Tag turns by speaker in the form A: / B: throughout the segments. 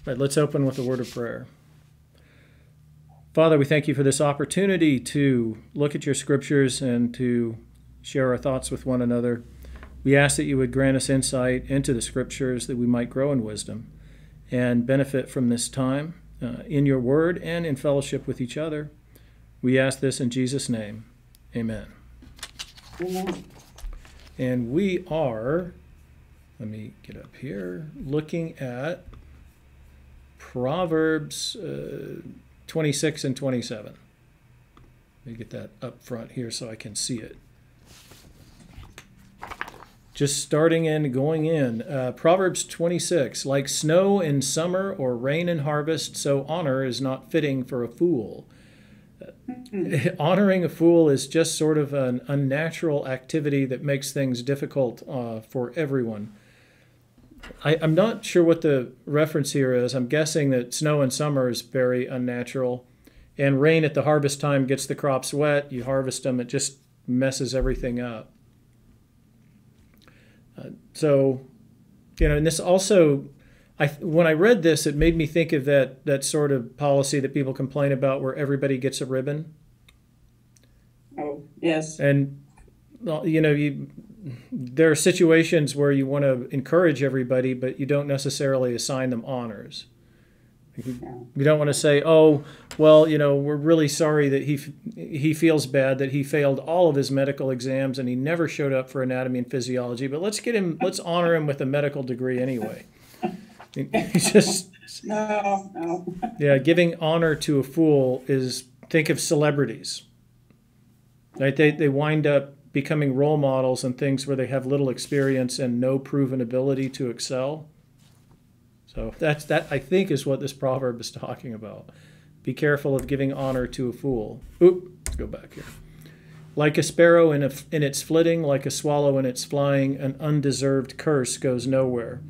A: All right, let's open with a word of prayer. Father, we thank you for this opportunity to look at your scriptures and to share our thoughts with one another. We ask that you would grant us insight into the scriptures that we might grow in wisdom and benefit from this time in your word and in fellowship with each other. We ask this in Jesus' name. Amen.
B: Amen.
A: And we are, let me get up here, looking at Proverbs 26 and 27. Let me get that up front here so I can see it. Just starting and going in. Proverbs 26, like snow in summer or rain in harvest, so honor is not fitting for a fool. Honoring a fool is just sort of an unnatural activity that makes things difficult for everyone. I'm not sure what the reference here is. I'm guessing that snow in summer is very unnatural, and rain at the harvest time gets the crops wet. You harvest them, it just messes everything up. And this also, when I read this, it made me think of that sort of policy that people complain about where everybody gets a ribbon.
B: Oh, yes.
A: And, there are situations where you want to encourage everybody, but you don't necessarily assign them honors. You don't want to say, oh, well, we're really sorry that he feels bad that he failed all of his medical exams and he never showed up for anatomy and physiology, but let's honor him with a medical degree anyway.
B: No.
A: Yeah, giving honor to a fool is, think of celebrities. Right? They wind up becoming role models in things where they have little experience and no proven ability to excel. So that I think is what this proverb is talking about. Be careful of giving honor to a fool. Let's go back here. Like a sparrow in its flitting, like a swallow in its flying, an undeserved curse goes nowhere.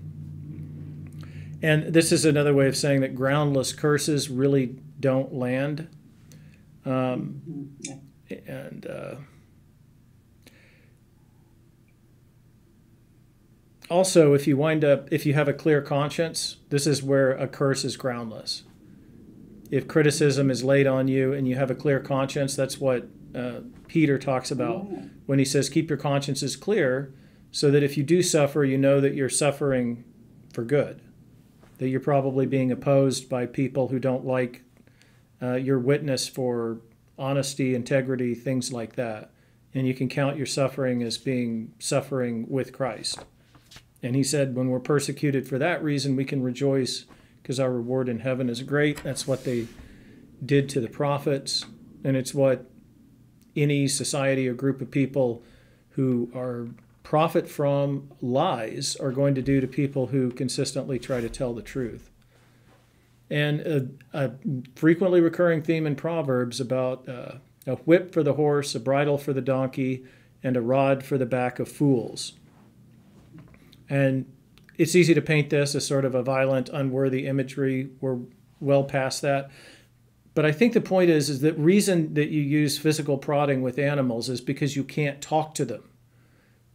A: And this is another way of saying that groundless curses really don't land. Also, if you have a clear conscience, this is where a curse is groundless. If criticism is laid on you and you have a clear conscience, that's what Peter talks about when he says, keep your consciences clear so that if you do suffer, you know that you're suffering for good, that you're probably being opposed by people who don't like your witness for honesty, integrity, things like that. And you can count your suffering as being suffering with Christ. And he said, when we're persecuted for that reason, we can rejoice because our reward in heaven is great. That's what they did to the prophets. And it's what any society or group of people who are profit from lies are going to do to people who consistently try to tell the truth. And a frequently recurring theme in Proverbs about a whip for the horse, a bridle for the donkey, and a rod for the back of fools. And it's easy to paint this as sort of a violent, unworthy imagery. We're well past that. But I think the point is that reason that you use physical prodding with animals is because you can't talk to them.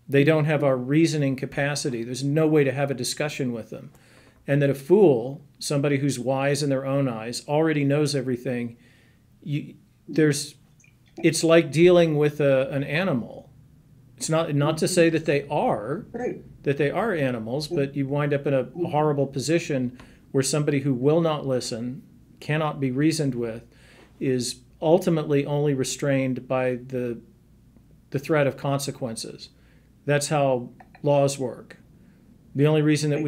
A: They don't have our reasoning capacity. There's no way to have a discussion with them. And that a fool, somebody who's wise in their own eyes, already knows everything. It's like dealing with an animal. It's not to say that they are animals, but you wind up in a horrible position where somebody who will not listen, cannot be reasoned with, is ultimately only restrained by the threat of consequences. That's how laws work. The only reason that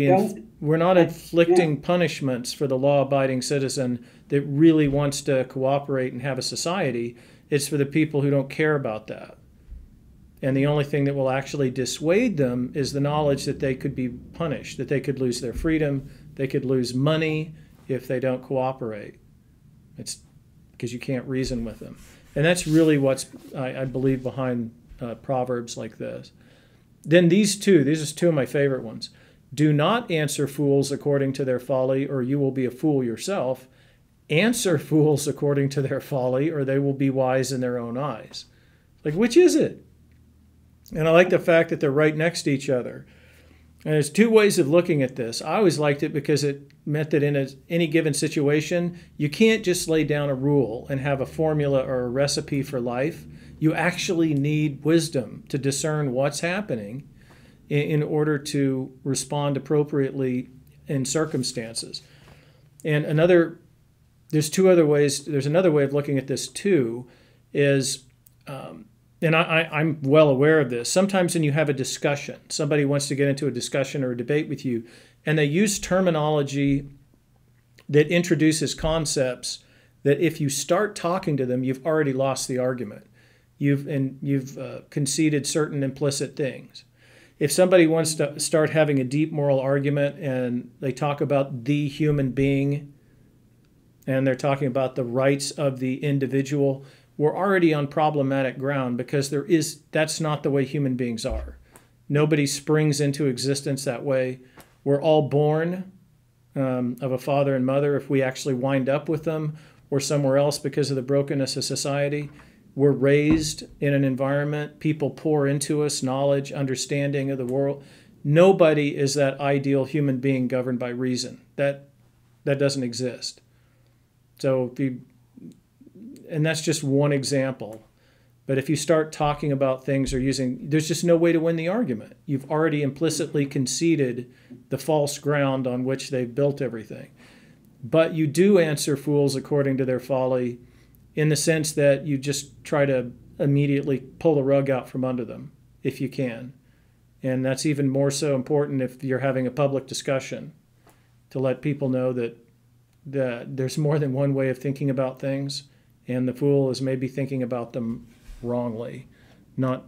A: we're not inflicting punishments for the law-abiding citizen that really wants to cooperate and have a society, it's for the people who don't care about that. And the only thing that will actually dissuade them is the knowledge that they could be punished, that they could lose their freedom, they could lose money if they don't cooperate. It's because you can't reason with them. And that's really what's, I believe, behind Proverbs like this. Then these are two of my favorite ones. Do not answer fools according to their folly, or you will be a fool yourself. Answer fools according to their folly, or they will be wise in their own eyes. Like, which is it? And I like the fact that they're right next to each other. And there's two ways of looking at this. I always liked it because it meant that in any given situation, you can't just lay down a rule and have a formula or a recipe for life. You actually need wisdom to discern what's happening in order to respond appropriately in circumstances. And there's two other ways. There's another way of looking at this too, is, and I'm well aware of this. Sometimes when you have a discussion, somebody wants to get into a discussion or a debate with you, and they use terminology that introduces concepts that if you start talking to them, you've already lost the argument. You've conceded certain implicit things. If somebody wants to start having a deep moral argument and they talk about the human being and they're talking about the rights of the individual, we're already on problematic ground because that's not the way human beings are. Nobody springs into existence that way. We're all born of a father and mother. If we actually wind up with them or somewhere else because of the brokenness of society, we're raised in an environment. People pour into us knowledge, understanding of the world. Nobody is that ideal human being governed by reason. That doesn't exist. So and that's just one example. But if you start talking about things or there's just no way to win the argument. You've already implicitly conceded the false ground on which they've built everything. But you do answer fools according to their folly, in the sense that you just try to immediately pull the rug out from under them, if you can. And that's even more so important if you're having a public discussion, to let people know that there's more than one way of thinking about things, and the fool is maybe thinking about them wrongly, not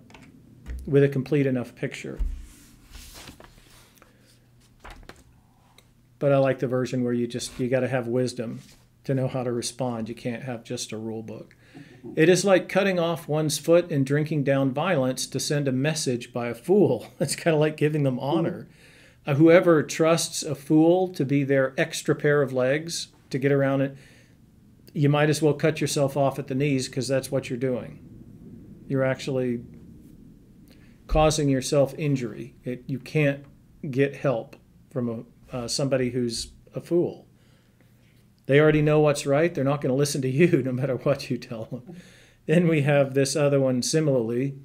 A: with a complete enough picture. But I like the version where you got to have wisdom to know how to respond. You can't have just a rule book. It is like cutting off one's foot and drinking down violence to send a message by a fool. It's kind of like giving them honor. Whoever trusts a fool to be their extra pair of legs to get around it, you might as well cut yourself off at the knees, because that's what you're doing. You're actually causing yourself injury. You can't get help from somebody who's a fool. They already know what's right. They're not going to listen to you no matter what you tell them. Then we have this other one similarly.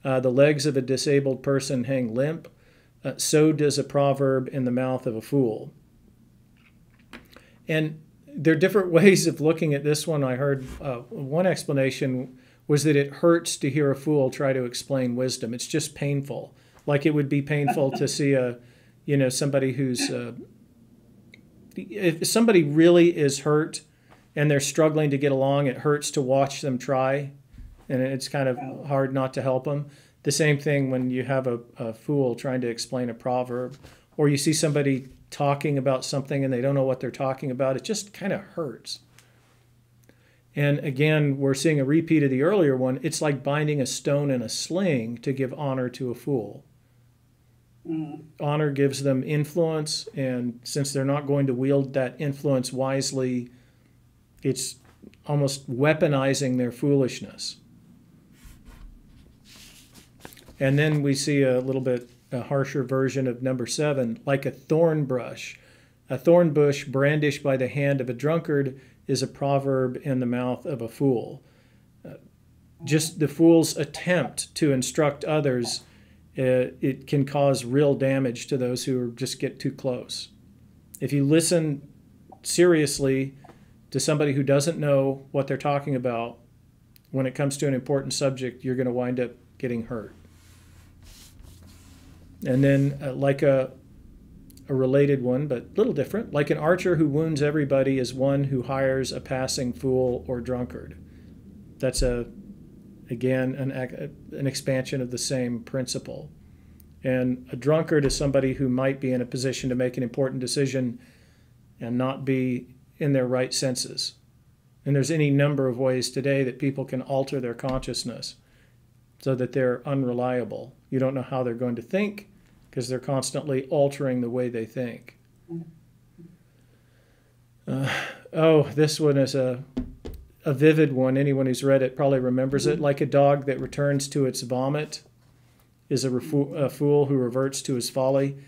A: The legs of a disabled person hang limp. So does a proverb in the mouth of a fool. And there are different ways of looking at this one. I heard one explanation was that it hurts to hear a fool try to explain wisdom. It's just painful. Like it would be painful to see somebody who's... if somebody really is hurt and they're struggling to get along, it hurts to watch them try, and it's kind of hard not to help them. The same thing when you have a fool trying to explain a proverb, or you see somebody talking about something and they don't know what they're talking about. It just kind of hurts. And again, we're seeing a repeat of the earlier one. It's like binding a stone in a sling to give honor to a fool. Honor gives them influence, and since they're not going to wield that influence wisely, it's almost weaponizing their foolishness. And then we see a little bit harsher version of number 7, like a thorn bush. A thorn bush brandished by the hand of a drunkard is a proverb in the mouth of a fool. Just the fool's attempt to instruct others, it can cause real damage to those who just get too close. If you listen seriously to somebody who doesn't know what they're talking about when it comes to an important subject, you're going to wind up getting hurt. And then like a related one, but a little different, like an archer who wounds everybody is one who hires a passing fool or drunkard. That's again, an expansion of the same principle. And a drunkard is somebody who might be in a position to make an important decision and not be in their right senses. And there's any number of ways today that people can alter their consciousness so that they're unreliable. You don't know how they're going to think because they're constantly altering the way they think. This one is a vivid one. Anyone who's read it probably remembers it. Like a dog that returns to its vomit is a fool who reverts to his folly.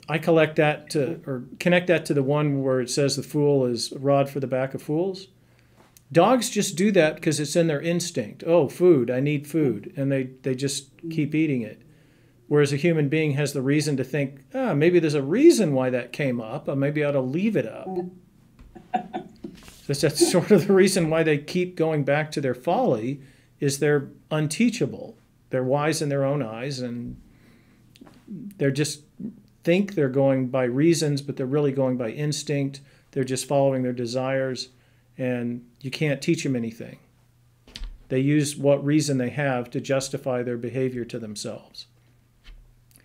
A: I collect that to, or connect that to the one where it says the fool is a rod for the back of fools. Dogs just do that because it's in their instinct. Oh, food, I need food. And they just keep eating it. Whereas a human being has the reason to think, maybe there's a reason why that came up. Maybe I ought to leave it up. That's sort of the reason why they keep going back to their folly, is they're unteachable. They're wise in their own eyes, and they're just think they're going by reasons, but they're really going by instinct. They're just following their desires, and you can't teach them anything. They use what reason they have to justify their behavior to themselves.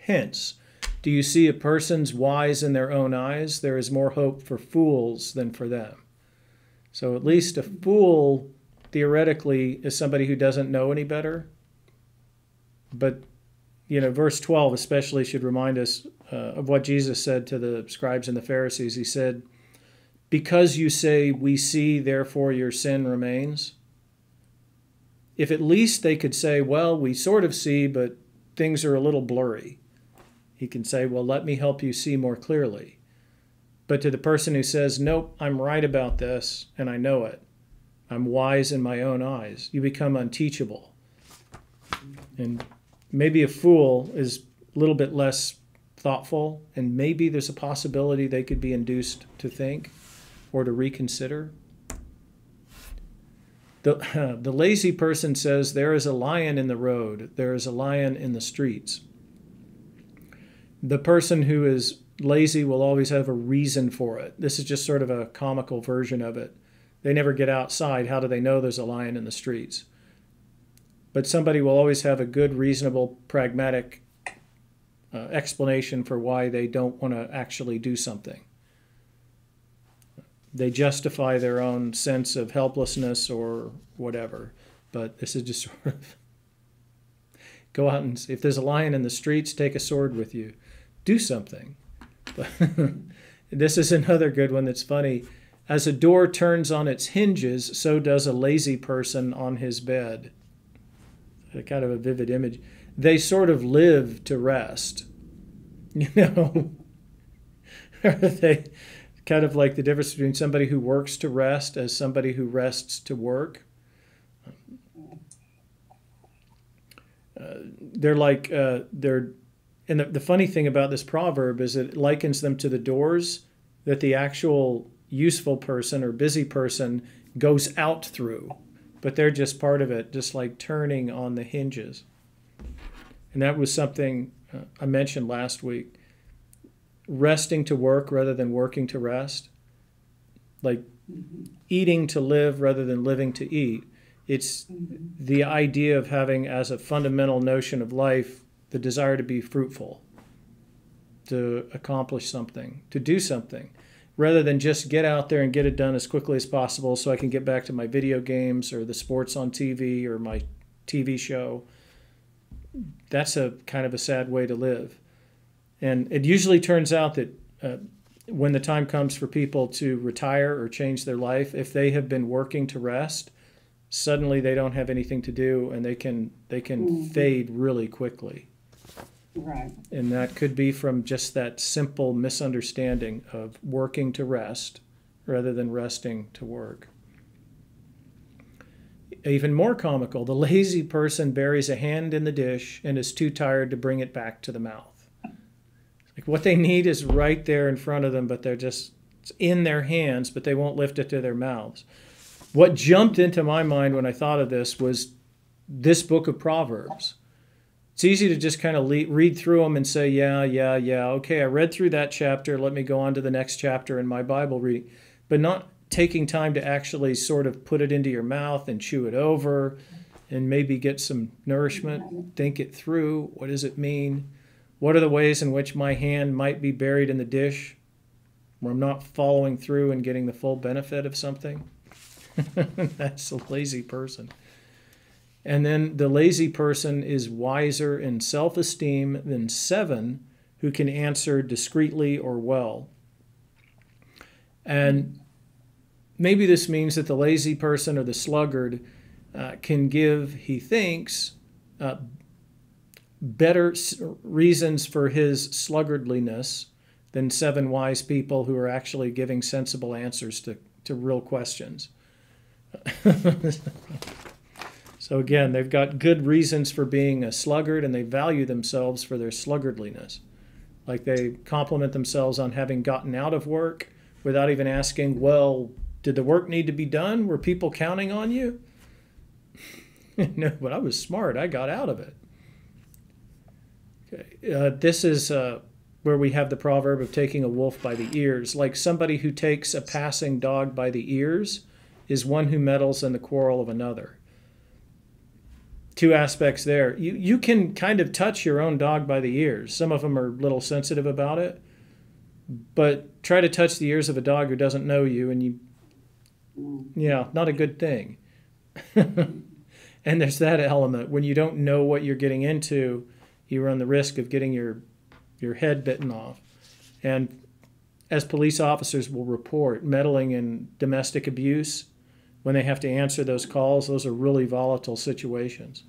A: Hence, do you see a person's wise in their own eyes? There is more hope for fools than for them. So at least a fool, theoretically, is somebody who doesn't know any better. But, verse 12 especially should remind us of what Jesus said to the scribes and the Pharisees. He said, because you say, we see, therefore your sin remains. If at least they could say, well, we sort of see, but things are a little blurry. He can say, well, let me help you see more clearly. But to the person who says, nope, I'm right about this, and I know it. I'm wise in my own eyes. You become unteachable. And maybe a fool is a little bit less thoughtful, and maybe there's a possibility they could be induced to think or to reconsider. The lazy person says, there is a lion in the road. There is a lion in the streets. The person who is lazy will always have a reason for it. This is just sort of a comical version of it. They never get outside. How do they know there's a lion in the streets? But somebody will always have a good, reasonable, pragmatic explanation for why they don't want to actually do something. They justify their own sense of helplessness or whatever. But this is just sort of, go out and, if there's a lion in the streets, take a sword with you. Do something. But this is another good one that's funny. As a door turns on its hinges, so does a lazy person on his bed. A kind of a vivid image. They sort of live to rest. They kind of like the difference between somebody who works to rest as somebody who rests to work. They're like, and the funny thing about this proverb is it likens them to the doors that the actual useful person or busy person goes out through. But they're just part of it, just like turning on the hinges. And that was something I mentioned last week. Resting to work rather than working to rest. Like eating to live rather than living to eat. It's the idea of having as a fundamental notion of life the desire to be fruitful, to accomplish something, to do something, rather than just get out there and get it done as quickly as possible so I can get back to my video games or the sports on TV or my TV show. That's a kind of a sad way to live. And it usually turns out that when the time comes for people to retire or change their life, if they have been working to rest, suddenly they don't have anything to do and they can fade really quickly.
B: Right.
A: And that could be from just that simple misunderstanding of working to rest rather than resting to work. Even more comical, the lazy person buries a hand in the dish and is too tired to bring it back to the mouth. Like what they need is right there in front of them, but they're just it's in their hands, but they won't lift it to their mouths. What jumped into my mind when I thought of this was this book of Proverbs. It's easy to just kind of read through them and say, yeah, okay, I read through that chapter, let me go on to the next chapter in my Bible reading. But not taking time to actually sort of put it into your mouth and chew it over and maybe get some nourishment, think it through. What does it mean? What are the ways in which my hand might be buried in the dish where I'm not following through and getting the full benefit of something? That's a lazy person. And then the lazy person is wiser in self-esteem than 7 who can answer discreetly or well. And maybe this means that the lazy person or the sluggard can give, he thinks, better reasons for his sluggardliness than 7 wise people who are actually giving sensible answers to real questions. So again, they've got good reasons for being a sluggard, and they value themselves for their sluggardliness. Like they compliment themselves on having gotten out of work without even asking, well, did the work need to be done? Were people counting on you? No, but I was smart. I got out of it. Okay. This is where we have the proverb of taking a wolf by the ears. Like somebody who takes a passing dog by the ears is one who meddles in the quarrel of another. 2 aspects there. You can kind of touch your own dog by the ears. Some of them are a little sensitive about it. But try to touch the ears of a dog who doesn't know you, and not a good thing. And there's that element. When you don't know what you're getting into, you run the risk of getting your head bitten off. And as police officers will report, meddling in domestic abuse, when they have to answer those calls, those are really volatile situations.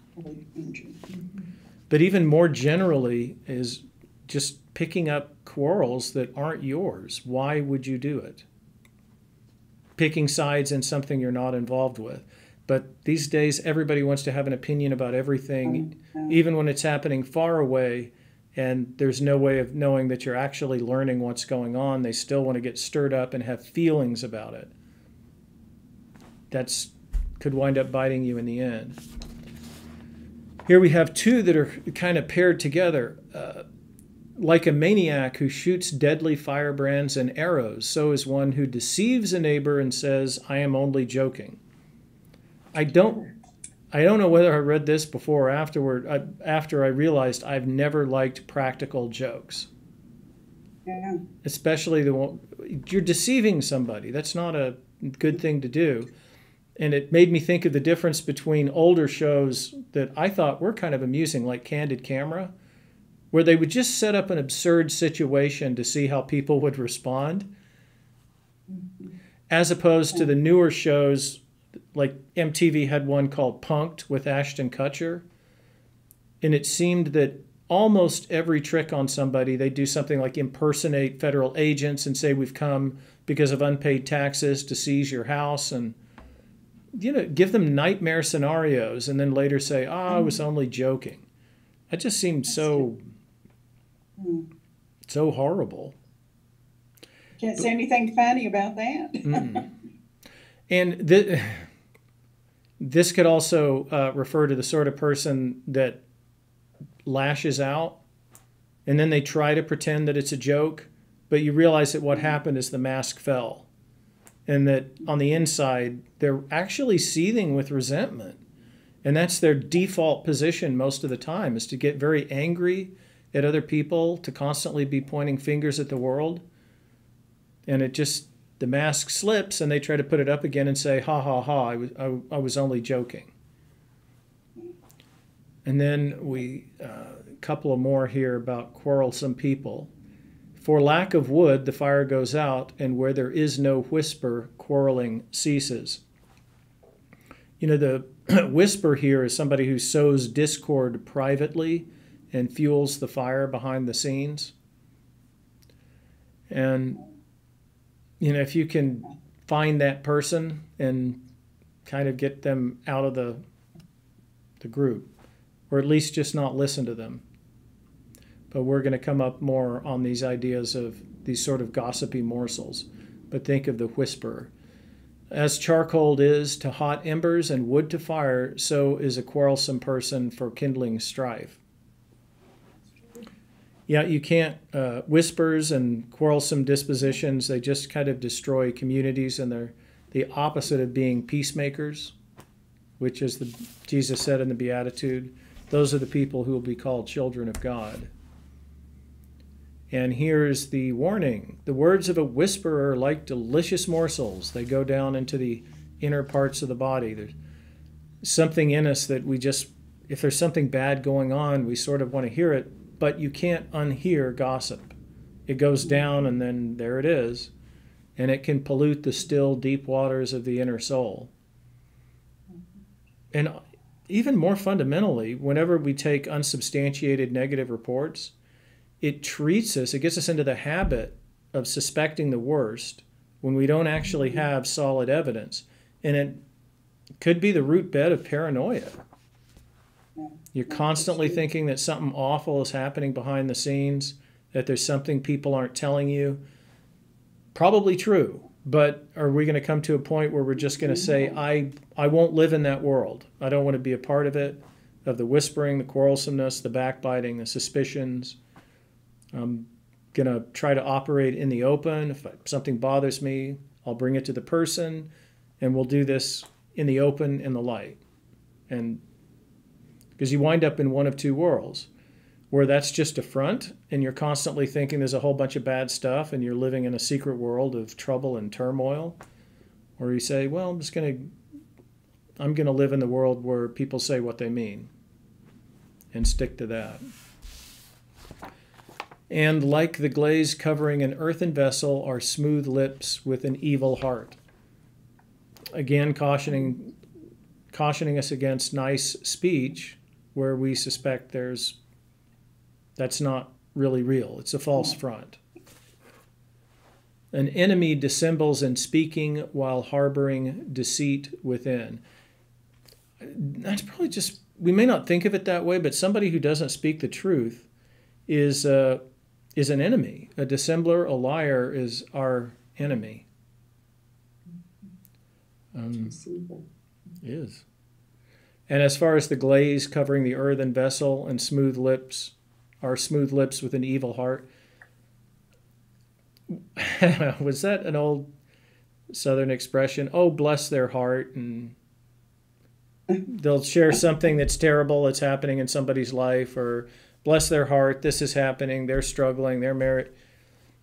A: But even more generally is just picking up quarrels that aren't yours. Why would you do it? Picking sides in something you're not involved with. But these days, everybody wants to have an opinion about everything, even when it's happening far away, and there's no way of knowing that you're actually learning what's going on. They still want to get stirred up and have feelings about it. That's could wind up biting you in the end. Here we have 2 that are kind of paired together. Like a maniac who shoots deadly firebrands and arrows, so is one who deceives a neighbor and says, I am only joking. I don't know whether I read this before or afterward. After I realized I've never liked practical jokes.
B: Yeah.
A: Especially the one, you're deceiving somebody. That's not a good thing to do. And it made me think of the difference between older shows that I thought were kind of amusing, like Candid Camera, where they would just set up an absurd situation to see how people would respond, as opposed to the newer shows, like MTV had one called Punk'd with Ashton Kutcher, and it seemed that almost every trick on somebody, they do something like impersonate federal agents and say we've come because of unpaid taxes to seize your house, and give them nightmare scenarios and then later say, I was only joking. That just seemed so horrible.
B: Can't say anything funny about that.
A: And this could also refer to the sort of person that lashes out and then they try to pretend that it's a joke, but you realize that what happened is the mask fell and that on the inside they're actually seething with resentment. And that's their default position most of the time, is to get very angry at other people, to constantly be pointing fingers at the world. And the mask slips and they try to put it up again and say, ha, ha, ha, I was only joking. And then a couple of more here about quarrelsome people. For lack of wood, the fire goes out, and where there is no whisper, quarreling ceases. The whisper here is somebody who sows discord privately and fuels the fire behind the scenes. And, if you can find that person and kind of get them out of the group, or at least just not listen to them. But we're going to come up more on these ideas of these sort of gossipy morsels. But think of the whisperer. As charcoal is to hot embers and wood to fire, so is a quarrelsome person for kindling strife. Yeah, you can't, whispers and quarrelsome dispositions, they just kind of destroy communities, and they're the opposite of being peacemakers, which is Jesus said in the Beatitude, those are the people who will be called children of God. And here's the warning. The words of a whisperer are like delicious morsels. They go down into the inner parts of the body. There's something in us that if there's something bad going on, we sort of want to hear it, but you can't unhear gossip. It goes down and then there it is. And it can pollute the still, deep waters of the inner soul. And even more fundamentally, whenever we take unsubstantiated negative reports, it treats us, it gets us into the habit of suspecting the worst when we don't actually have solid evidence. And it could be the root bed of paranoia. You're constantly thinking that something awful is happening behind the scenes, that there's something people aren't telling you. Probably true, but are we going to come to a point where we're just going to say, I won't live in that world. I don't want to be a part of it, of the whispering, the quarrelsomeness, the backbiting, the suspicions. I'm going to try to operate in the open. If something bothers me, I'll bring it to the person, and we'll do this in the open, in the light. And because you wind up in one of two worlds, where that's just a front, and you're constantly thinking there's a whole bunch of bad stuff, and you're living in a secret world of trouble and turmoil. Or you say, well, I'm going to live in the world where people say what they mean, and stick to that. And like the glaze covering an earthen vessel are smooth lips with an evil heart. Again, cautioning us against nice speech where we suspect that's not really real. It's a false front. An enemy dissembles in speaking while harboring deceit within. That's probably just, we may not think of it that way, but somebody who doesn't speak the truth is an enemy. A dissembler, a liar is our enemy. Is. And as far as the glaze covering the earthen vessel and smooth lips, are smooth lips with an evil heart. Was that an old Southern expression? Oh, bless their heart. And they'll share something that's terrible that's happening in somebody's life, or bless their heart, this is happening, they're struggling, they're married.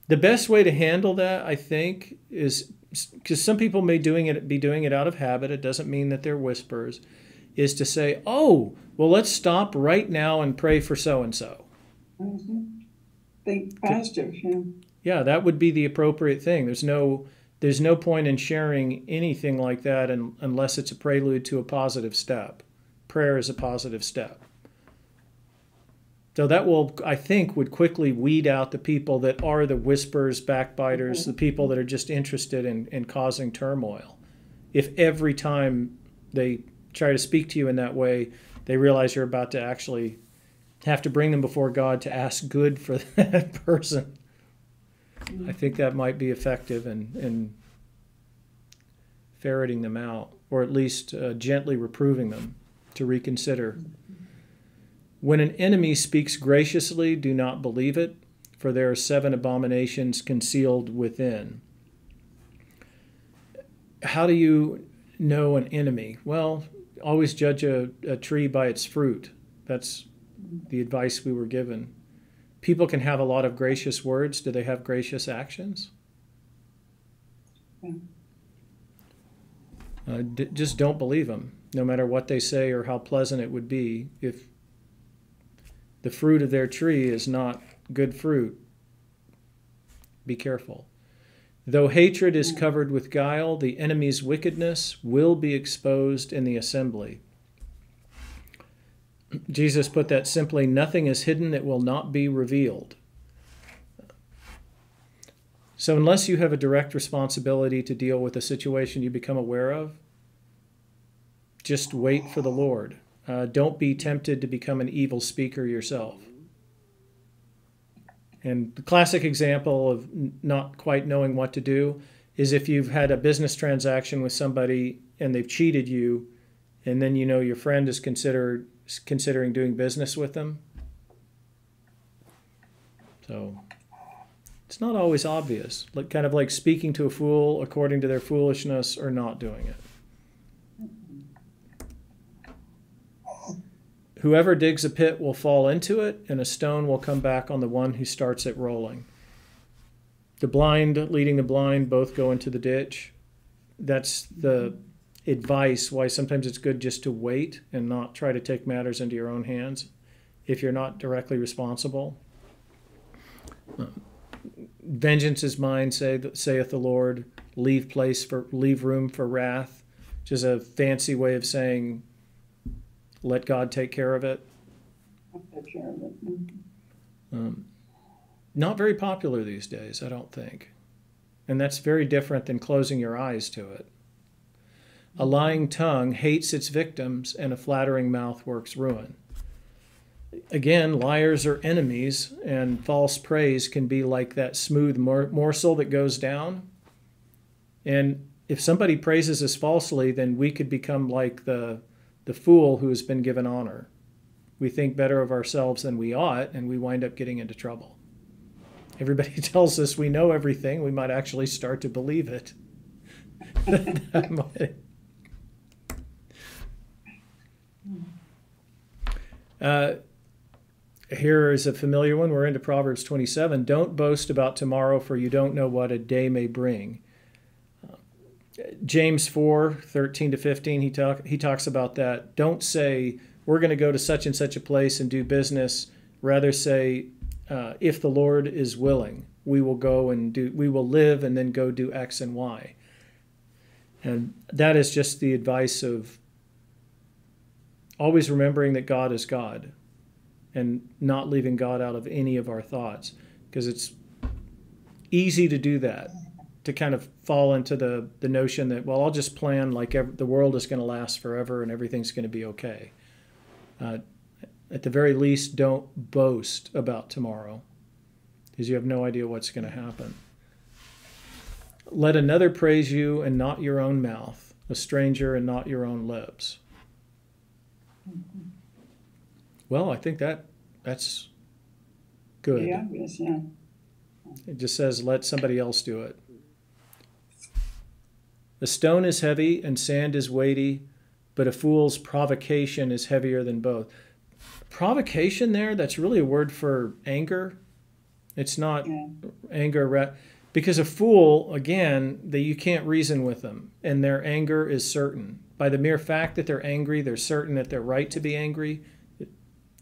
A: The best way to handle that, I think, is, because some people may be doing it out of habit, it doesn't mean that they're whisperers, is to say, oh, well, let's stop right now and pray for so-and-so.
B: Mm-hmm. Think positive, yeah.
A: Yeah, that would be the appropriate thing. There's no point in sharing anything like that unless it's a prelude to a positive step. Prayer is a positive step. So that will, I think, would quickly weed out the people that are the whisperers, backbiters, the people that are just interested in causing turmoil. If every time they try to speak to you in that way, they realize you're about to actually have to bring them before God to ask good for that person. I think that might be effective in ferreting them out, or at least gently reproving them to reconsider. When an enemy speaks graciously, do not believe it, for there are 7 abominations concealed within. How do you know an enemy? Well, always judge a tree by its fruit. That's the advice we were given. People can have a lot of gracious words. Do they have gracious actions? Just don't believe them, no matter what they say or how pleasant it would be. If the fruit of their tree is not good fruit, be careful. Though hatred is covered with guile, the enemy's wickedness will be exposed in the assembly. Jesus put that simply, nothing is hidden that will not be revealed. So unless you have a direct responsibility to deal with a situation you become aware of, just wait for the Lord. Don't be tempted to become an evil speaker yourself. And the classic example of not quite knowing what to do is if you've had a business transaction with somebody and they've cheated you, and then you know your friend is considering doing business with them. So it's not always obvious, kind of like speaking to a fool according to their foolishness or not doing it. Whoever digs a pit will fall into it, and a stone will come back on the one who starts it rolling. The blind leading the blind both go into the ditch. That's the advice why sometimes it's good just to wait and not try to take matters into your own hands if you're not directly responsible. Vengeance is mine, saith the Lord. Leave room for wrath, which is a fancy way of saying let God take care of it.
B: I'll take care of it.
A: Not very popular these days, I don't think. And that's very different than closing your eyes to it. A lying tongue hates its victims, and a flattering mouth works ruin. Again, liars are enemies, and false praise can be like that smooth morsel that goes down. And if somebody praises us falsely, then we could become like the fool who has been given honor. We think better of ourselves than we ought, and we wind up getting into trouble. Everybody tells us we know everything. We might actually start to believe it. Here is a familiar one. We're into Proverbs 27. Don't boast about tomorrow, for you don't know what a day may bring. James 4:13-15, he talks about that. Don't say, we're going to go to such and such a place and do business. Rather say, if the Lord is willing, we will go and we will live and then go do X and Y. And that is just the advice of always remembering that God is God and not leaving God out of any of our thoughts, because it's easy to do that, to kind of fall into the notion that, well, I'll just plan like the world is going to last forever and everything's going to be okay. At the very least, don't boast about tomorrow, because you have no idea what's going to happen. Let another praise you and not your own mouth, a stranger and not your own lips. Well, I think that's good.
B: Yeah, yes, yeah.
A: It just says, let somebody else do it. A stone is heavy and sand is weighty, but a fool's provocation is heavier than both. Provocation there, that's really a word for anger. It's not anger, because a fool, again, that you can't reason with them, and their anger is certain. By the mere fact that they're angry, they're certain that they're right to be angry.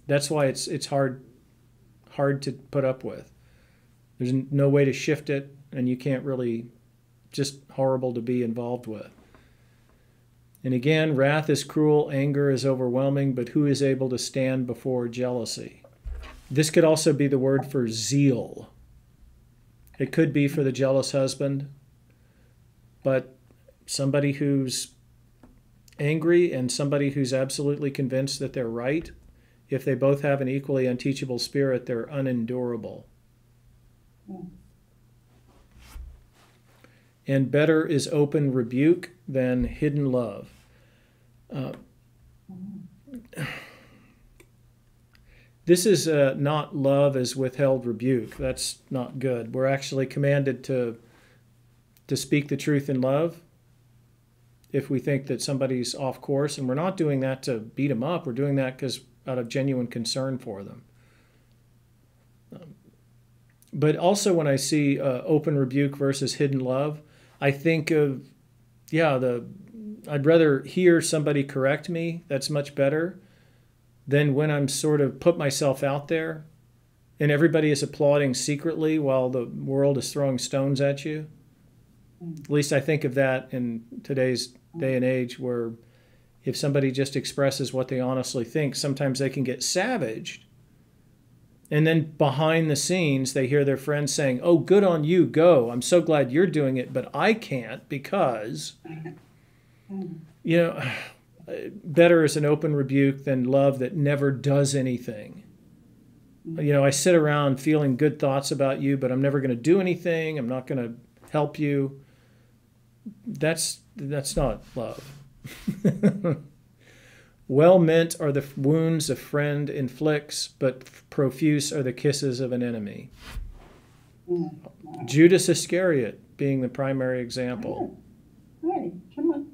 A: That's why it's hard to put up with. There's no way to shift it, and you can't really, just horrible to be involved with. And again, wrath is cruel, anger is overwhelming, but who is able to stand before jealousy? This could also be the word for zeal. It could be for the jealous husband, but somebody who's angry and somebody who's absolutely convinced that they're right, if they both have an equally unteachable spirit, they're unendurable. And better is open rebuke than hidden love. This is not love as withheld rebuke. That's not good. We're actually commanded to speak the truth in love if we think that somebody's off course. And we're not doing that to beat them up. We're doing that because out of genuine concern for them. But also when I see open rebuke versus hidden love, I think of, I'd rather hear somebody correct me. That's much better than when I'm sort of put myself out there and everybody is applauding secretly while the world is throwing stones at you. At least I think of that in today's day and age, where if somebody just expresses what they honestly think, sometimes they can get savaged. And then behind the scenes, they hear their friends saying, oh, good on you, go. I'm so glad you're doing it, but I can't because, better is an open rebuke than love that never does anything. I sit around feeling good thoughts about you, but I'm never going to do anything. I'm not going to help you. That's not love. Well meant are the wounds a friend inflicts, but profuse are the kisses of an enemy. Judas Iscariot being the primary example.
B: Hey, come on.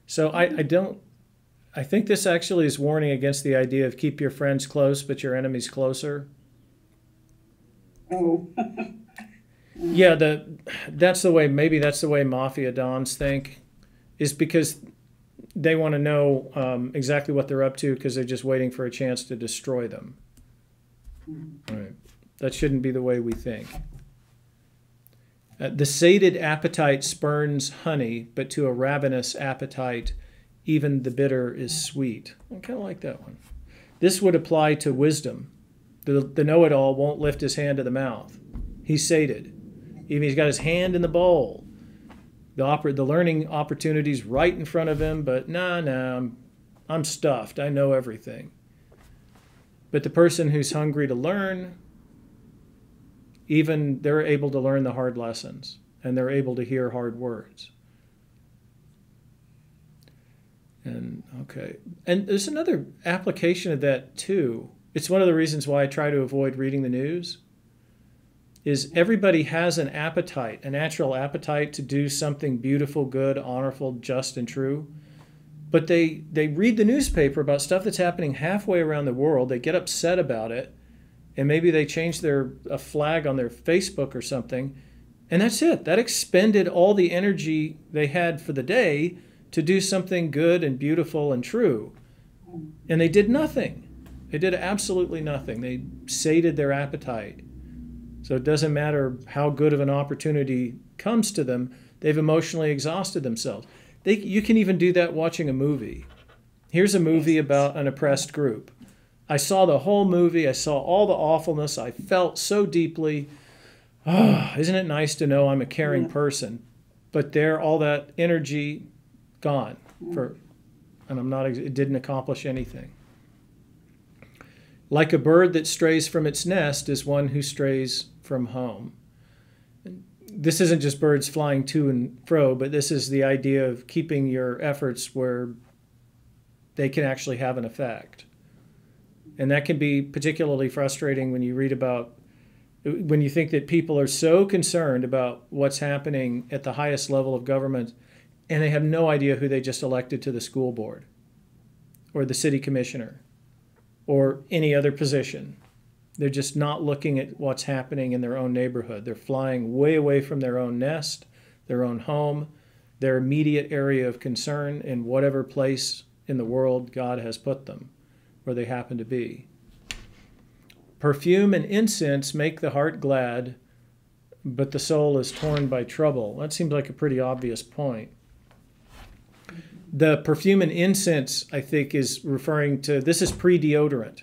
A: So I think this actually is warning against the idea of keep your friends close, but your enemies closer.
B: Oh.
A: Yeah, maybe that's the way mafia dons think, is because they want to know exactly what they're up to because they're just waiting for a chance to destroy them. Right. That shouldn't be the way we think. The sated appetite spurns honey, but to a ravenous appetite, even the bitter is sweet. I kind of like that one. This would apply to wisdom. The know-it-all won't lift his hand to the mouth. He's sated. Even he's got his hand in the bowl. The learning opportunity's right in front of him, but I'm stuffed. I know everything. But the person who's hungry to learn, even they're able to learn the hard lessons, and they're able to hear hard words. And there's another application of that too. It's one of the reasons why I try to avoid reading the news. Is everybody has an appetite, a natural appetite to do something beautiful, good, honorable, just, and true. But they read the newspaper about stuff that's happening halfway around the world. They get upset about it, and maybe they change a flag on their Facebook or something, and that's it. That expended all the energy they had for the day to do something good and beautiful and true. And they did nothing. They did absolutely nothing. They sated their appetite. So it doesn't matter how good of an opportunity comes to them, they've emotionally exhausted themselves. You can even do that watching a movie. Here's a movie about an oppressed group. I saw the whole movie. I saw all the awfulness. I felt so deeply. Oh, isn't it nice to know I'm a caring person? But all that energy gone. It didn't accomplish anything. Like a bird that strays from its nest is one who strays from home. This isn't just birds flying to and fro, but this is the idea of keeping your efforts where they can actually have an effect. And that can be particularly frustrating when you when you think that people are so concerned about what's happening at the highest level of government, and they have no idea who they just elected to the school board or the city commissioner or any other position. They're just not looking at what's happening in their own neighborhood. They're flying way away from their own nest, their own home, their immediate area of concern in whatever place in the world God has put them, where they happen to be. Perfume and incense make the heart glad, but the soul is torn by trouble. That seems like a pretty obvious point. The perfume and incense, I think, is referring to, this is pre-deodorant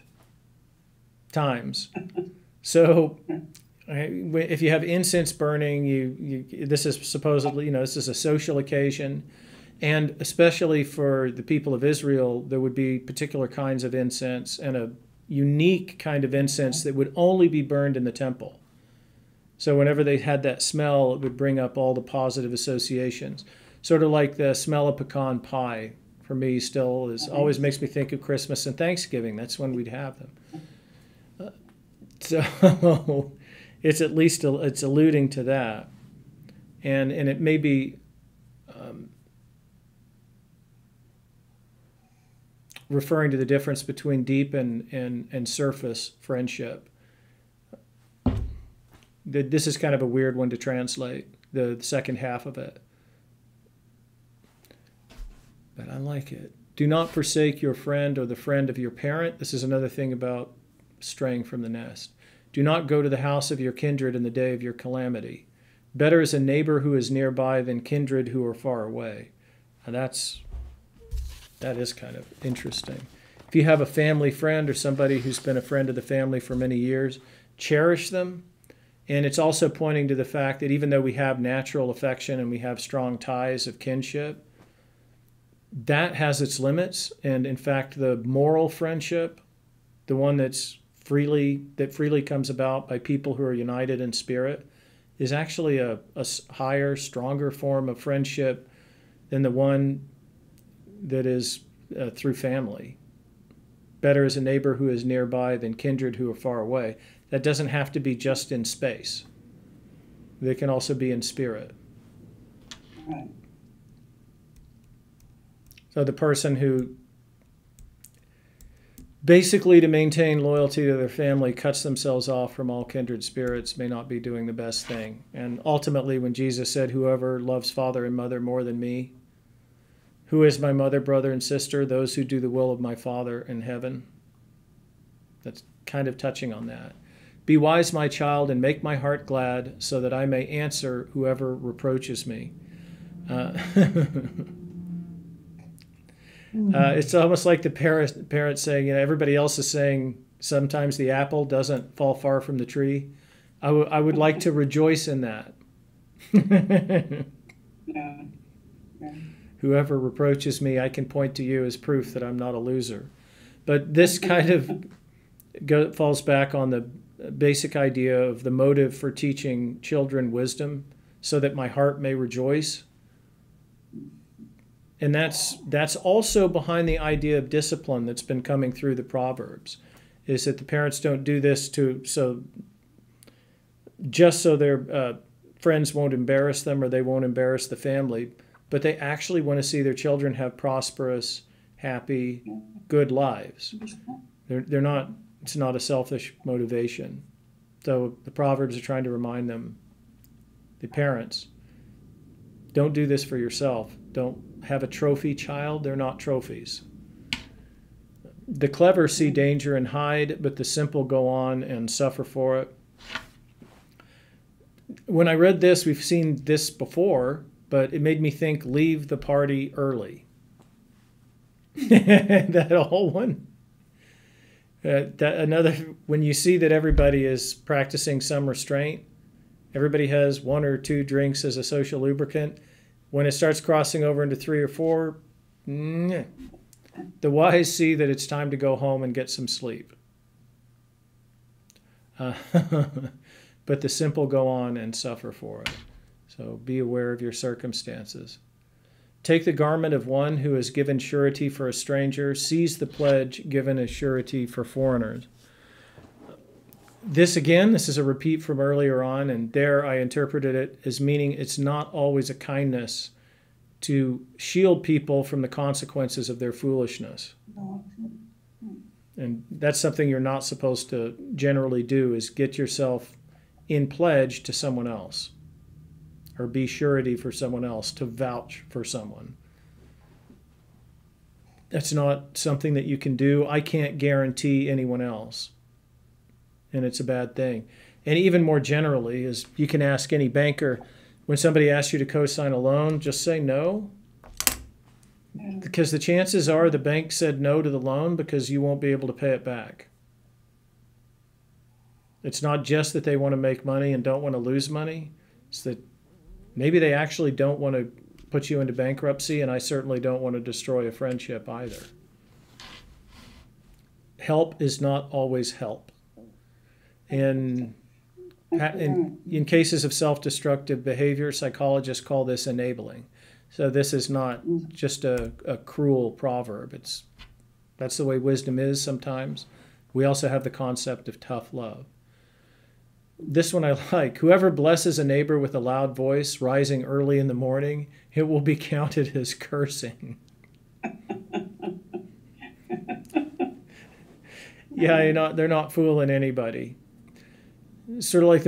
A: times. So if you have incense burning, this is supposedly, this is a social occasion. And especially for the people of Israel, there would be particular kinds of incense and a unique kind of incense that would only be burned in the temple. So whenever they had that smell, it would bring up all the positive associations. Sort of like the smell of pecan pie, for me, still always makes me think of Christmas and Thanksgiving. That's when we'd have them. So it's at least it's alluding to that, and it may be referring to the difference between deep and surface friendship. This is kind of a weird one to translate, the second half of it. But I like it. Do not forsake your friend or the friend of your parent. This is another thing about straying from the nest. Do not go to the house of your kindred in the day of your calamity. Better is a neighbor who is nearby than kindred who are far away. And that is kind of interesting. If you have a family friend or somebody who's been a friend of the family for many years, cherish them. And it's also pointing to the fact that even though we have natural affection and we have strong ties of kinship, that has its limits. And in fact, the moral friendship, the one that freely comes about by people who are united in spirit, is actually a higher, stronger form of friendship than the one that is through family. Better is a neighbor who is nearby than kindred who are far away. That doesn't have to be just in space. They can also be in spirit.
B: Right.
A: So the person who basically, to maintain loyalty to their family, cuts themselves off from all kindred spirits may not be doing the best thing. And ultimately, when Jesus said, whoever loves father and mother more than me, who is my mother, brother, and sister? Those who do the will of my Father in heaven. That's kind of touching on that. Be wise, my child, and make my heart glad, so that I may answer whoever reproaches me. It's almost like the parent saying, everybody else is saying sometimes the apple doesn't fall far from the tree. I would like to rejoice in that.
B: Yeah. Yeah.
A: Whoever reproaches me, I can point to you as proof that I'm not a loser. But this kind of falls back on the basic idea of the motive for teaching children wisdom, so that my heart may rejoice. And that's also behind the idea of discipline that's been coming through the Proverbs, is that the parents don't do this just so their friends won't embarrass them or they won't embarrass the family, but they actually want to see their children have prosperous, happy, good lives. They're not. It's not a selfish motivation. So the Proverbs are trying to remind them, the parents, don't do this for yourself. Don't have a trophy child. They're not trophies. The clever see danger and hide, but the simple go on and suffer for it. When I read this, we've seen this before, but it made me think, leave the party early. That whole one. When you see that everybody is practicing some restraint, everybody has 1 or 2 drinks as a social lubricant. When it starts crossing over into 3 or 4, the wise see that it's time to go home and get some sleep. But the simple go on and suffer for it. So be aware of your circumstances. Take the garment of one who has given surety for a stranger. Seize the pledge given as surety for foreigners. This is a repeat from earlier on, and there I interpreted it as meaning it's not always a kindness to shield people from the consequences of their foolishness. And that's something you're not supposed to generally do, is get yourself in pledge to someone else, or be surety for someone else, to vouch for someone. That's not something that you can do. I can't guarantee anyone else, and it's a bad thing. And even more generally, is you can ask any banker, when somebody asks you to co-sign a loan, just say no, because the chances are the bank said no to the loan because you won't be able to pay it back. It's not just that they want to make money and don't want to lose money. It's that maybe they actually don't want to put you into bankruptcy, and I certainly don't want to destroy a friendship either. Help is not always help. In cases of self-destructive behavior, psychologists call this enabling. So this is not just a cruel proverb. That's the way wisdom is sometimes. We also have the concept of tough love. This one I like. Whoever blesses a neighbor with a loud voice, rising early in the morning, it will be counted as cursing. Yeah, they're not fooling anybody. Sort of like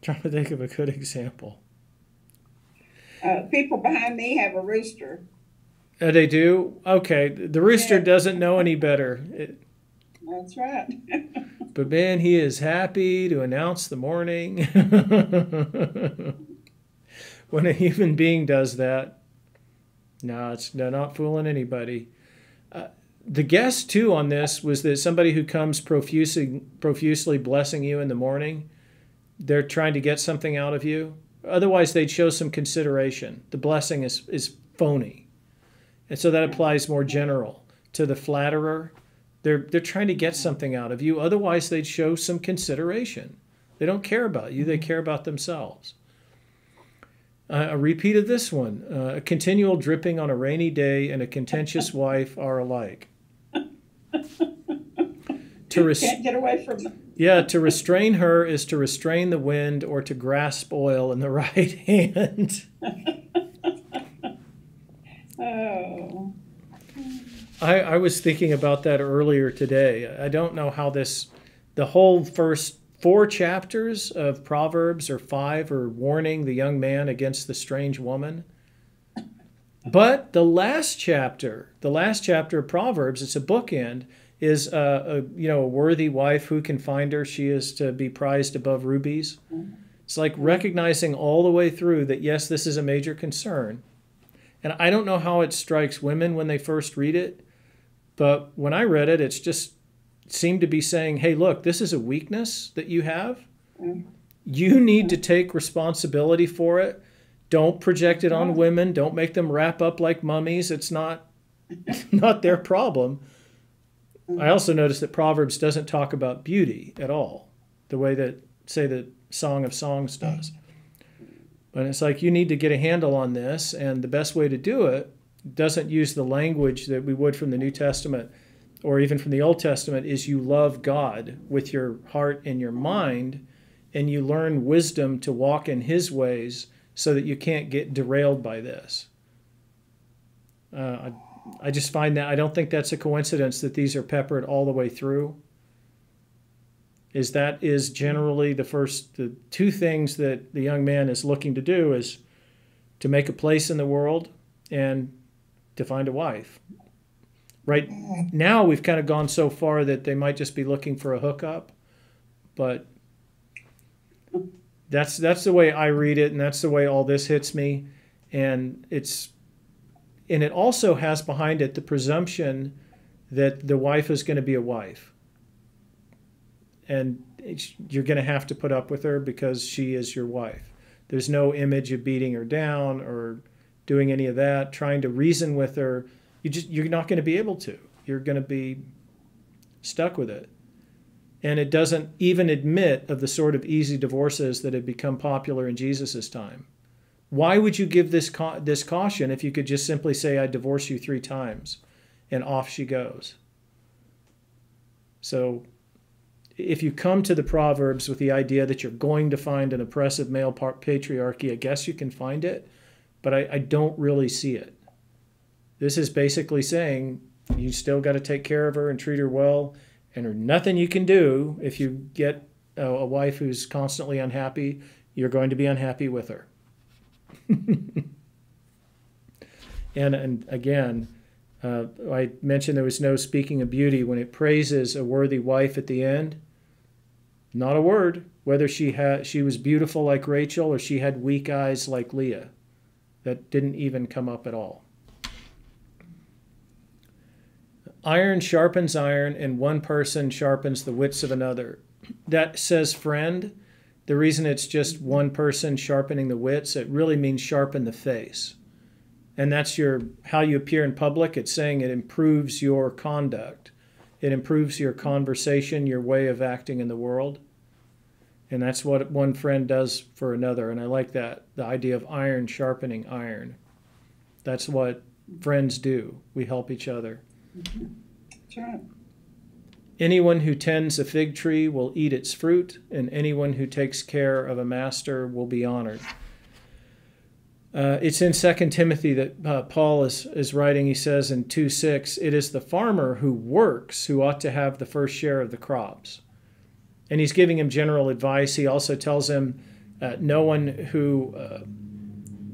A: trying to think of a good example.
B: People behind me have a rooster.
A: They do? Okay. The rooster doesn't know any better.
B: That's right.
A: But man, he is happy to announce the morning. When a human being does that, they're not fooling anybody. The guess, too, on this was that somebody who comes profusely blessing you in the morning, they're trying to get something out of you. Otherwise, they'd show some consideration. The blessing is phony. And so that applies more general. To the flatterer, they're trying to get something out of you. Otherwise, they'd show some consideration. They don't care about you. They care about themselves. A repeat of this one. A continual dripping on a rainy day and a contentious wife are alike.
B: Can't get away from them.
A: Yeah, to restrain her is to restrain the wind or to grasp oil in the right hand.
B: Oh.
A: I was thinking about that earlier today. I don't know how the whole first 4 chapters of Proverbs, or 5, are warning the young man against the strange woman. But the last chapter of Proverbs, it's a bookend, is a worthy wife, who can find her? She is to be prized above rubies. It's like recognizing all the way through that, yes, this is a major concern. And I don't know how it strikes women when they first read it, but when I read it, it's just seemed to be saying, hey, look, this is a weakness that you have. You need to take responsibility for it. Don't project it on women. Don't make them wrap up like mummies. It's not their problem. I also noticed that Proverbs doesn't talk about beauty at all, the way that, say, the Song of Songs does. But it's like you need to get a handle on this, and the best way to do it doesn't use the language that we would from the New Testament or even from the Old Testament, is you love God with your heart and your mind, and you learn wisdom to walk in his ways so that you can't get derailed by this. I just find that I don't think that's a coincidence that these are peppered all the way through. That is generally the two things that the young man is looking to do, is to make a place in the world and to find a wife. Right now we've kind of gone so far that they might just be looking for a hookup, but that's the way I read it, and that's the way all this hits me. And it also has behind it the presumption that the wife is going to be a wife. And you're going to have to put up with her because she is your wife. There's no image of beating her down or doing any of that, trying to reason with her. You're not going to be able to. You're going to be stuck with it. And it doesn't even admit of the sort of easy divorces that had become popular in Jesus' time. Why would you give this caution if you could just simply say, I divorce you 3 times, and off she goes? So if you come to the Proverbs with the idea that you're going to find an oppressive male patriarchy, I guess you can find it, but I don't really see it. This is basically saying you still got to take care of her and treat her well, and there's nothing you can do. If you get a wife who's constantly unhappy, you're going to be unhappy with her. And again, I mentioned there was no speaking of beauty. When it praises a worthy wife at the end, not a word whether she was beautiful like Rachel or she had weak eyes like Leah. That didn't even come up at all. Iron sharpens iron, and one person sharpens the wits of another. That says friend. The reason it's just one person sharpening the wits, it really means sharpen the face. And that's how you appear in public. It's saying it improves your conduct. It improves your conversation, your way of acting in the world. And that's what one friend does for another. And I like that, the idea of iron sharpening iron. That's what friends do. We help each other.
B: That's right.
A: Anyone who tends a fig tree will eat its fruit, and anyone who takes care of a master will be honored. It's in 2 Timothy that Paul is writing. He says in 2:6, it is the farmer who works who ought to have the first share of the crops. And he's giving him general advice. He also tells him no one who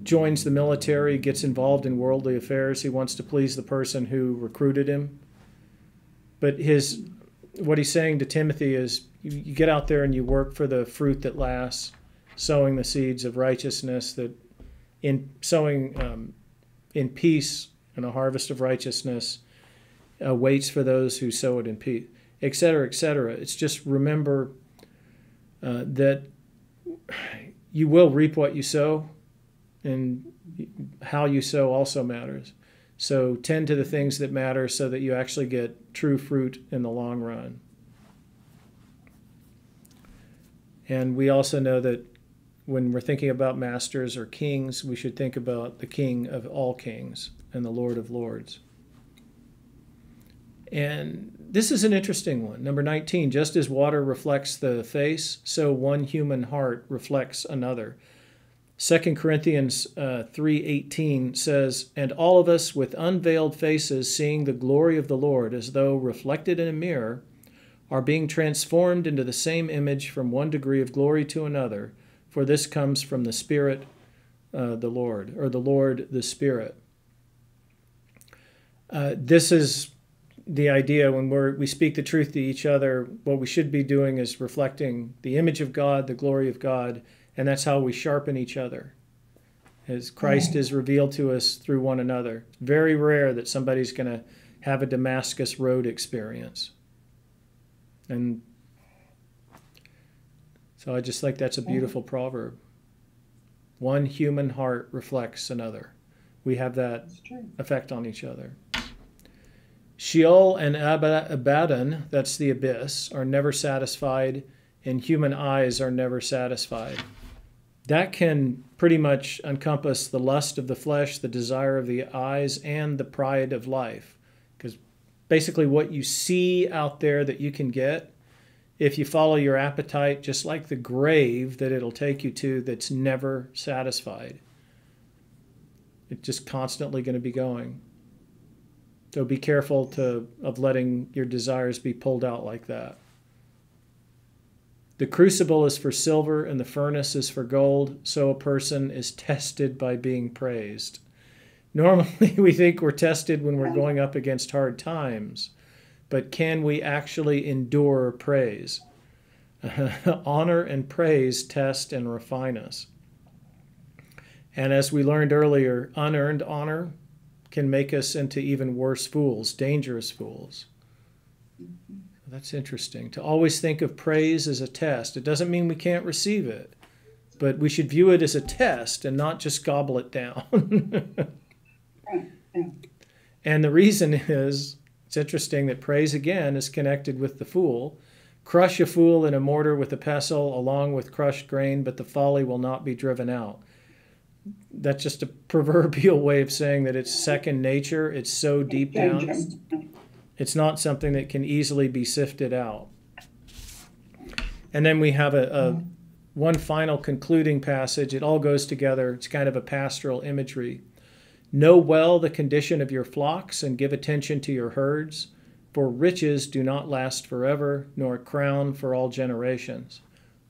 A: joins the military gets involved in worldly affairs. He wants to please the person who recruited him. But what he's saying to Timothy is you get out there and you work for the fruit that lasts, sowing the seeds of righteousness, sowing in peace, and a harvest of righteousness waits for those who sow it in peace, etc., etc. It's just remember that you will reap what you sow, and how you sow also matters. So tend to the things that matter so that you actually get true fruit in the long run. And we also know that when we're thinking about masters or kings, we should think about the King of all kings and the Lord of lords. And this is an interesting one. Number 19, just as water reflects the face, so one human heart reflects another. 2 Corinthians 3:18 says, and all of us with unveiled faces, seeing the glory of the Lord as though reflected in a mirror, are being transformed into the same image from one degree of glory to another, for this comes from the Spirit, the Lord, or the Lord, the Spirit. This is the idea when we speak the truth to each other. What we should be doing is reflecting the image of God, the glory of God, and that's how we sharpen each other. as Christ is revealed to us through one another. It's very rare that somebody's going to have a Damascus Road experience. And so I just think that's a beautiful proverb. One human heart reflects another. We have that effect on each other. Sheol and Abaddon, that's the abyss, are never satisfied, and human eyes are never satisfied. That can pretty much encompass the lust of the flesh, the desire of the eyes, and the pride of life. Because basically what you see out there that you can get, if you follow your appetite, just like the grave that it'll take you to that's never satisfied. It's just constantly going to be going. So be careful of letting your desires be pulled out like that. The crucible is for silver and the furnace is for gold, so a person is tested by being praised. Normally we think we're tested when we're going up against hard times, but can we actually endure praise? Honor and praise test and refine us. And as we learned earlier, unearned honor can make us into even worse fools, dangerous fools. That's interesting. To always think of praise as a test. It doesn't mean we can't receive it, but we should view it as a test and not just gobble it down. And the reason is, it's interesting that praise again is connected with the fool. Crush a fool in a mortar with a pestle along with crushed grain, but the folly will not be driven out. That's just a proverbial way of saying that it's second nature. It's so deep down. It's not something that can easily be sifted out. And then we have one final concluding passage. It all goes together. It's kind of a pastoral imagery. Know well the condition of your flocks and give attention to your herds, for riches do not last forever, nor a crown for all generations.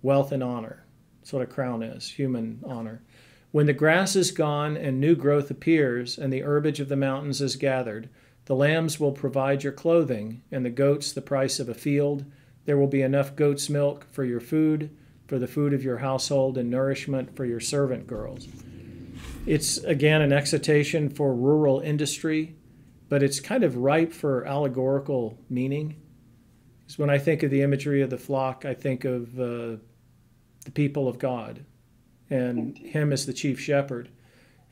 A: Wealth and honor. That's what a crown is, human honor. When the grass is gone and new growth appears, and the herbage of the mountains is gathered, the lambs will provide your clothing, and the goats the price of a field. There will be enough goat's milk for your food, for the food of your household, and nourishment for your servant girls. It's, again, an excitation for rural industry, but it's kind of ripe for allegorical meaning. Because when I think of the imagery of the flock, I think of the people of God and him as the chief shepherd.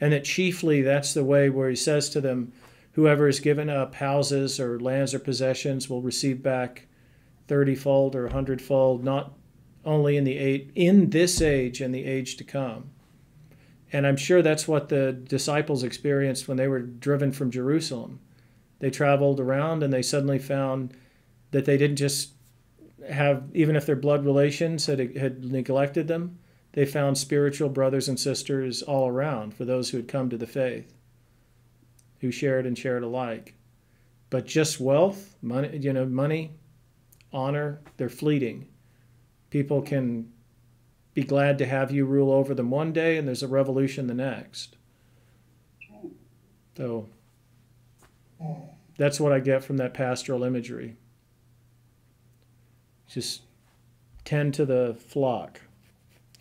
A: And that chiefly that's the way where he says to them, whoever has given up houses or lands or possessions will receive back 30-fold or 100-fold, not only in this age and the age to come. And I'm sure that's what the disciples experienced when they were driven from Jerusalem. They traveled around and they suddenly found that they didn't just have, even if their blood relations had neglected them, they found spiritual brothers and sisters all around for those who had come to the faith, who shared and shared alike. But just wealth, money, honor, they're fleeting. People can be glad to have you rule over them one day, and there's a revolution the next. So that's what I get from that pastoral imagery. Just tend to the flock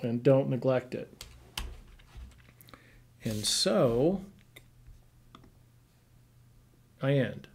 A: and don't neglect it. And so I end.